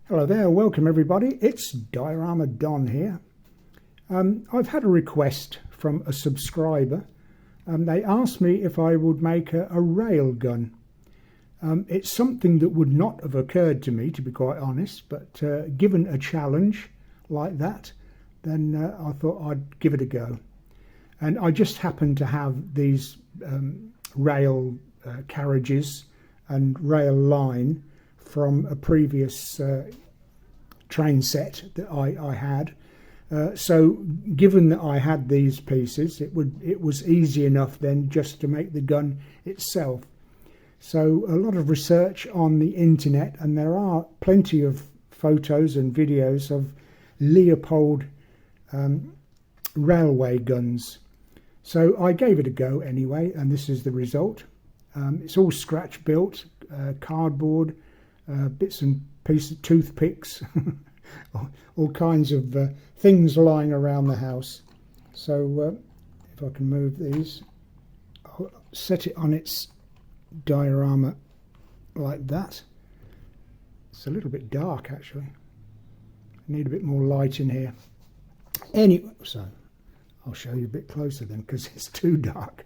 Hello there, welcome everybody. It's Diorama Don here. I've had a request from a subscriber. They asked me if I would make a rail gun. It's something that would not have occurred to me, to be quite honest, but given a challenge like that, then I thought I'd give it a go. And I just happen to have these rail carriages and rail line from a previous train set that I had. So given that I had these pieces, it was easy enough then just to make the gun itself. So a lot of research on the internet, and there are plenty of photos and videos of Leopold railway guns. So I gave it a go anyway, and this is the result. It's all scratch built, cardboard, bits and pieces, toothpicks, all kinds of things lying around the house. So if I can move these, I'll set it on its diorama like that. It's a little bit dark actually. I need a bit more light in here. Anyway, so I'll show you a bit closer then because it's too dark.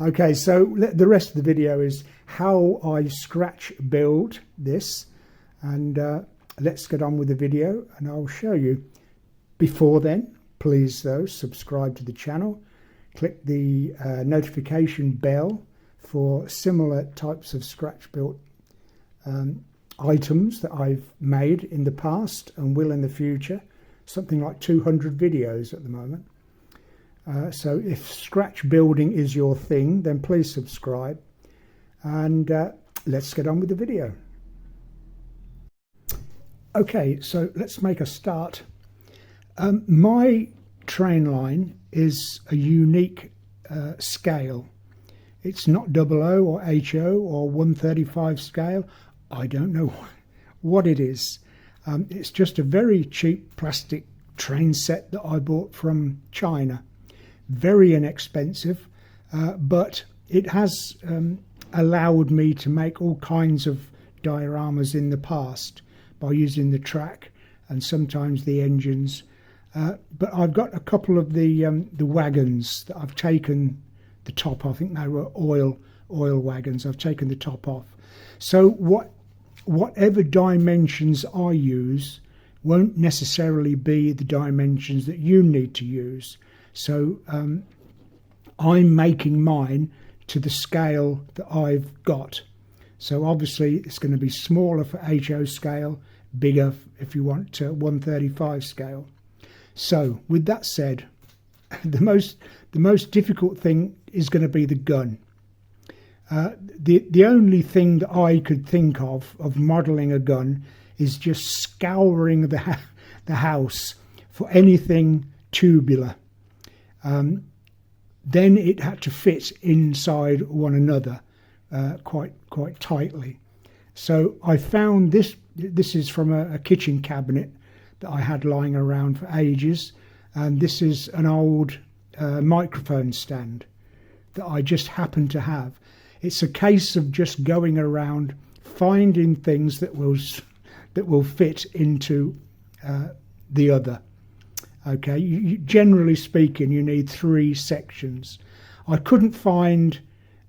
Okay, so the rest of the video is how I scratch build this, and let's get on with the video and I'll show you. Before then, please though, subscribe to the channel, click the notification bell for similar types of scratch built items that I've made in the past and will in the future. Something like 200 videos at the moment. So if scratch building is your thing, then please subscribe, and let's get on with the video. Okay, so let's make a start. My train line is a unique scale. It's not 00 or HO or 135 scale. I don't know what it is. It's just a very cheap plastic train set that I bought from China. Very inexpensive, but it has allowed me to make all kinds of dioramas in the past by using the track and sometimes the engines. But I've got a couple of the wagons that I've taken the top. I think they were oil wagons. I've taken the top off. So whatever dimensions I use won't necessarily be the dimensions that you need to use. So I'm making mine to the scale that I've got. So obviously it's going to be smaller for HO scale, bigger if you want 135 scale. So with that said, the most difficult thing is going to be the gun. The only thing that I could think of modelling a gun is just scouring the house for anything tubular. Then it had to fit inside one another quite tightly. So I found this is from a kitchen cabinet that I had lying around for ages, and this is an old microphone stand that I just happen to have. It's a case of just going around finding things that will fit into the other. Okay, generally speaking, you need 3 sections. I couldn't find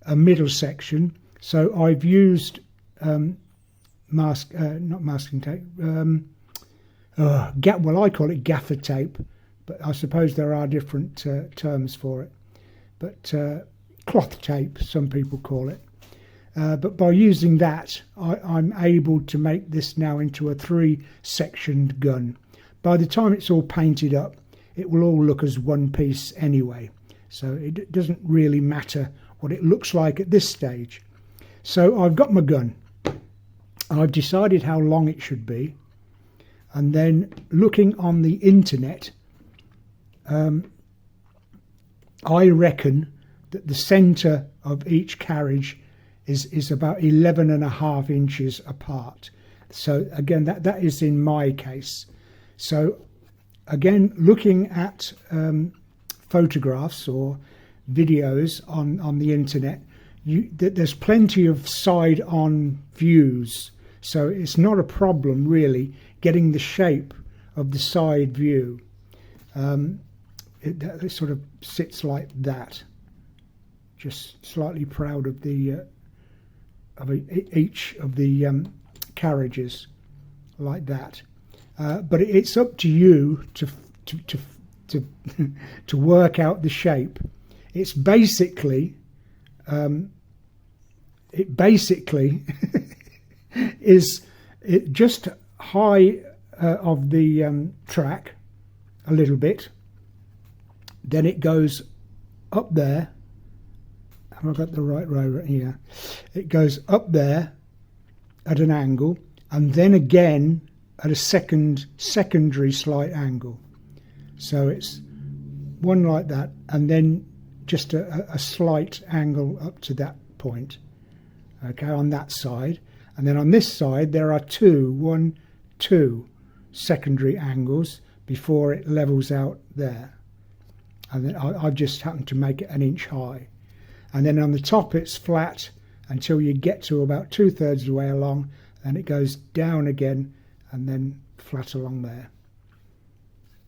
a middle section, so I've used not masking tape. Well, I call it gaffer tape, but I suppose there are different terms for it. But cloth tape, some people call it. But by using that, I'm able to make this now into a 3-sectioned gun. By the time it's all painted up, it will all look as one piece anyway. So it doesn't really matter what it looks like at this stage. So I've got my gun. I've decided how long it should be. And then looking on the internet, I reckon that the centre of each carriage is about 11.5 inches apart. So again, that is in my case. So again, looking at photographs or videos on the internet, there's plenty of side-on views. so it's not a problem really getting the shape of the side view. It sort of sits like that, just slightly proud of the each of the carriages like that. But it's up to you to to work out the shape. It's basically it basically is it just high of the track a little bit, then it goes up there. Have I got the right row here? It goes up there at an angle, and then again at a secondary slight angle. So it's one like that, and then just a slight angle up to that point. Okay, on that side, and then on this side there are two secondary angles before it levels out there. And then I've just happened to make it 1 inch high. And then on the top it's flat until you get to about 2/3 of the way along, and it goes down again and then flat along there.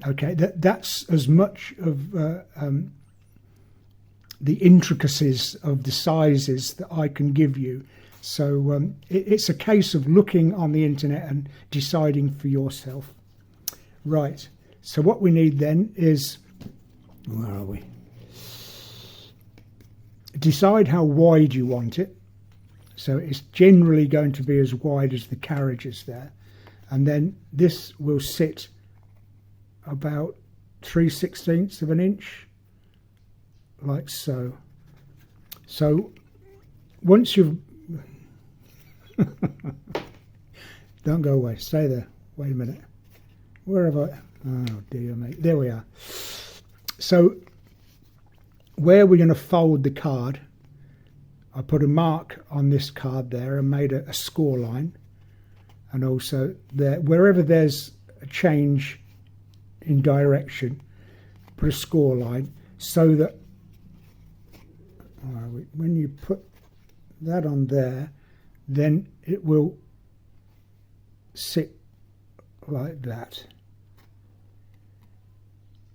Okay, that's as much of the intricacies of the sizes that I can give you. So it's a case of looking on the internet and deciding for yourself. Right, so what we need then is, where are we? Decide how wide you want it. So it's generally going to be as wide as the carriage is there. And then this will sit about 3/16 of an inch, like so. So once you've... Don't go away, stay there. Wait a minute. Where have I... Oh dear me. There we are. So where we're going to fold the card, I put a mark on this card there and made a score line, and also there, wherever there's a change in direction, put a score line, so that when you put that on there, then it will sit like that.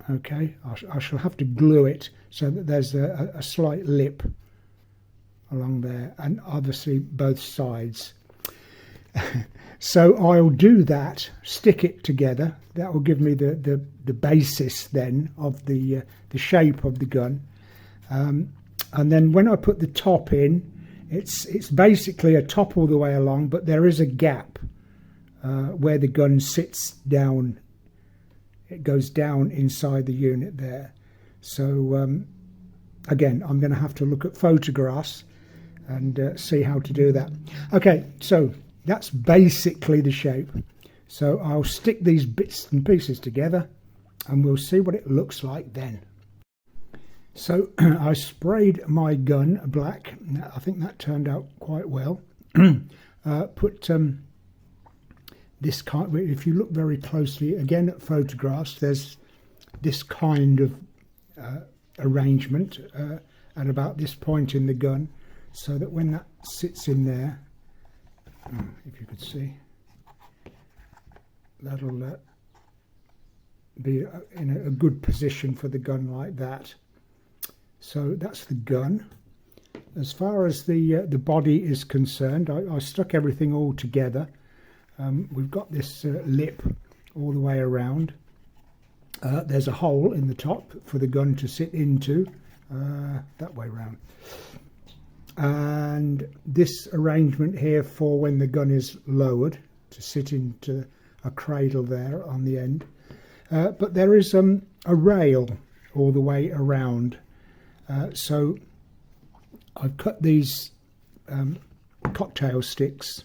Okay, I shall have to glue it so that there's a slight lip along there, and obviously both sides. So I'll do that, stick it together. That will give me the basis then of the shape of the gun. And then when I put the top in, it's basically a top all the way along, but there is a gap where the gun sits down. It goes down inside the unit there. So again, I'm going to have to look at photographs and see how to do that. Okay, so that's basically the shape. So I'll stick these bits and pieces together and we'll see what it looks like then. So I sprayed my gun black. I think that turned out quite well. Put this kind, if you look very closely again at photographs, there's this kind of arrangement at about this point in the gun, so that when that sits in there, if you could see, that'll be in a good position for the gun like that. So that's the gun. As far as the body is concerned, I stuck everything all together. We've got this lip all the way around. There's a hole in the top for the gun to sit into, that way round. And this arrangement here for when the gun is lowered, to sit into a cradle there on the end. But there is a rail all the way around. So I've cut these cocktail sticks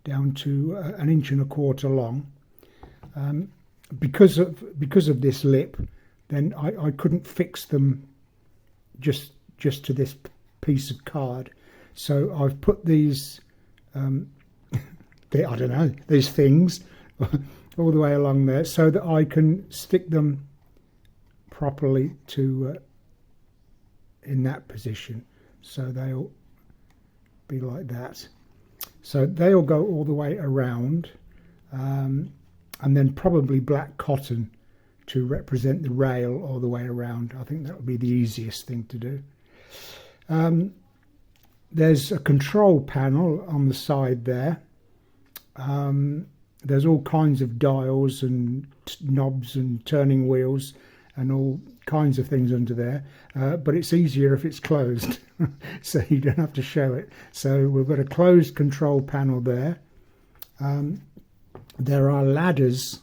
down to 1.25 inches long. Because of this lip, then I couldn't fix them just to this piece of card. So I've put these, I don't know, these things all the way along there so that I can stick them properly to in that position. So they'll be like that. So they'll go all the way around, and then probably black cotton to represent the rail all the way around. I think that would be the easiest thing to do. There's a control panel on the side there. There's all kinds of dials and knobs and turning wheels and all kinds of things under there, but it's easier if it's closed so you don't have to show it. So we've got a closed control panel there. There are ladders.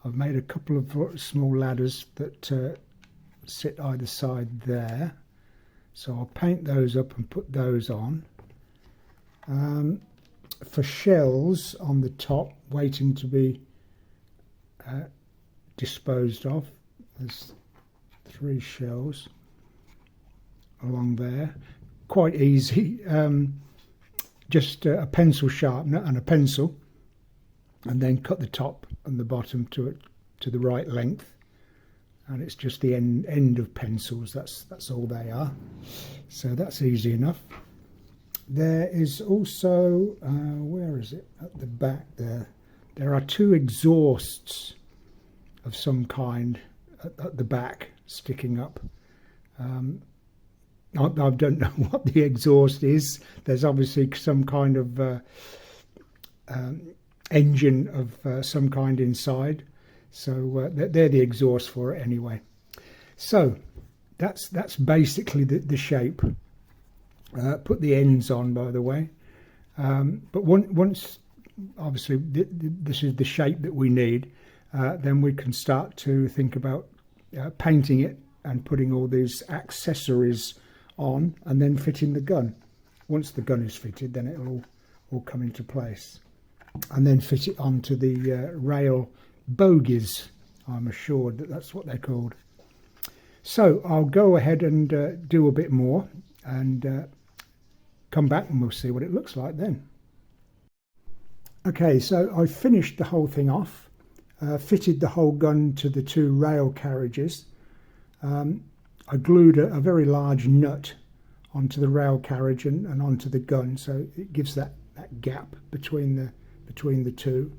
I've made a couple of small ladders that sit either side there, so I'll paint those up and put those on. For shells on the top waiting to be disposed of, there's 3 shells along there, quite easy. Just a pencil sharpener and a pencil, and then cut the top and the bottom to the right length, and it's just the end of pencils. That's all they are, so that's easy enough. There is also, where is it? At the back there. There are 2 exhausts of some kind at the back sticking up. I don't know what the exhaust is. There's obviously some kind of engine of some kind inside. So they're the exhaust for it anyway. So that's basically the shape. Put the ends on, by the way. But once, obviously, this is the shape that we need, then we can start to think about painting it and putting all these accessories on, and then fitting the gun. Once the gun is fitted, then it'll all come into place. And then fit it onto the rail bogies. I'm assured that that's what they're called. So I'll go ahead and do a bit more, and come back and we'll see what it looks like then. Okay, so I finished the whole thing off, fitted the whole gun to the 2 rail carriages. I glued a very large nut onto the rail carriage and onto the gun, so it gives that gap between the 2.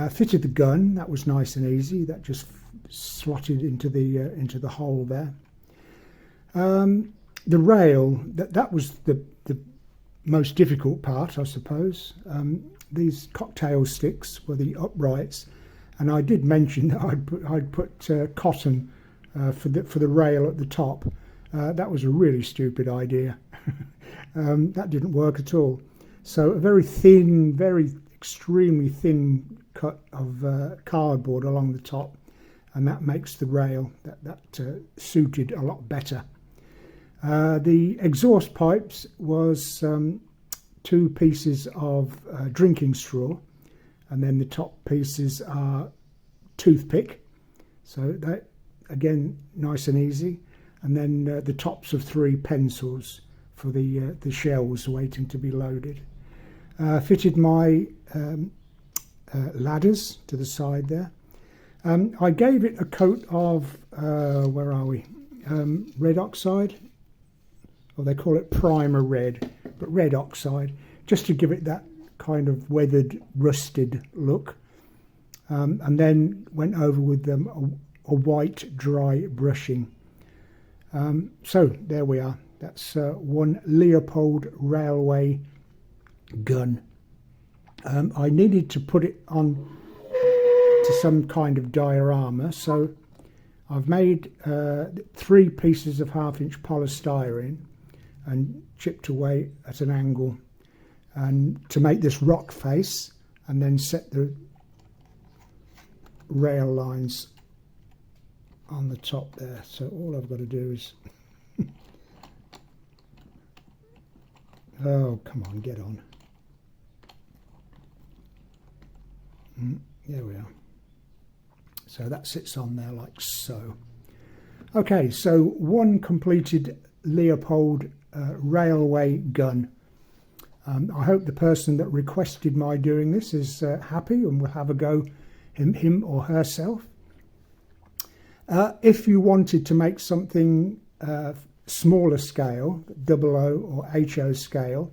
Fitted the gun. That was nice and easy. That just slotted into the hole there. The rail, that was the most difficult part, I suppose. These cocktail sticks were the uprights, and I did mention that I'd put cotton for the rail at the top. That was a really stupid idea. That didn't work at all. So a very thin, extremely thin cut of cardboard along the top, and that makes the rail that suited a lot better. The exhaust pipes was 2 pieces of drinking straw, and then the top pieces are toothpick, so that again nice and easy. And then the tops of 3 pencils for the shells waiting to be loaded. Fitted my ladders to the side there. I gave it a coat of where are we? Red oxide. Or they call it primer red, but red oxide, just to give it that kind of weathered, rusted look. And then went over with them a white dry brushing. So there we are. That's one Leopold railway gun. I needed to put it on to some kind of diorama, so I've made 3 pieces of 1/2-inch polystyrene and chipped away at an angle, and to make this rock face, and then set the rail lines on the top there. So all I've got to do is oh, come on, get on. There we are. So that sits on there like so. Okay, so one completed Leopold railway gun. I hope the person that requested my doing this is happy and will have a go, him or herself. If you wanted to make something smaller scale, 00 or HO scale,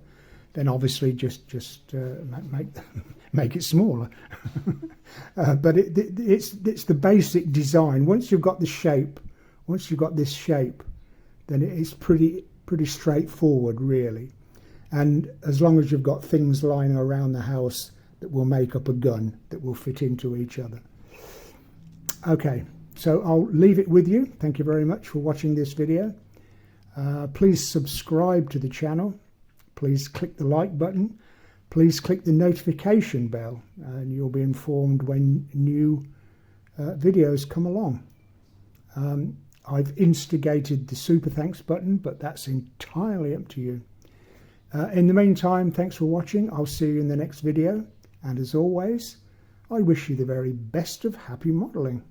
then obviously just make it smaller. But it's the basic design. Once you've got the shape, once you've got this shape, then it's pretty straightforward, really. And as long as you've got things lying around the house that will make up a gun that will fit into each other. Okay, so I'll leave it with you. Thank you very much for watching this video. Please subscribe to the channel. Please click the like button. Please click the notification bell and you'll be informed when new videos come along. I've instigated the super thanks button, but that's entirely up to you. In the meantime, thanks for watching. I'll see you in the next video. And as always, I wish you the very best of happy modelling.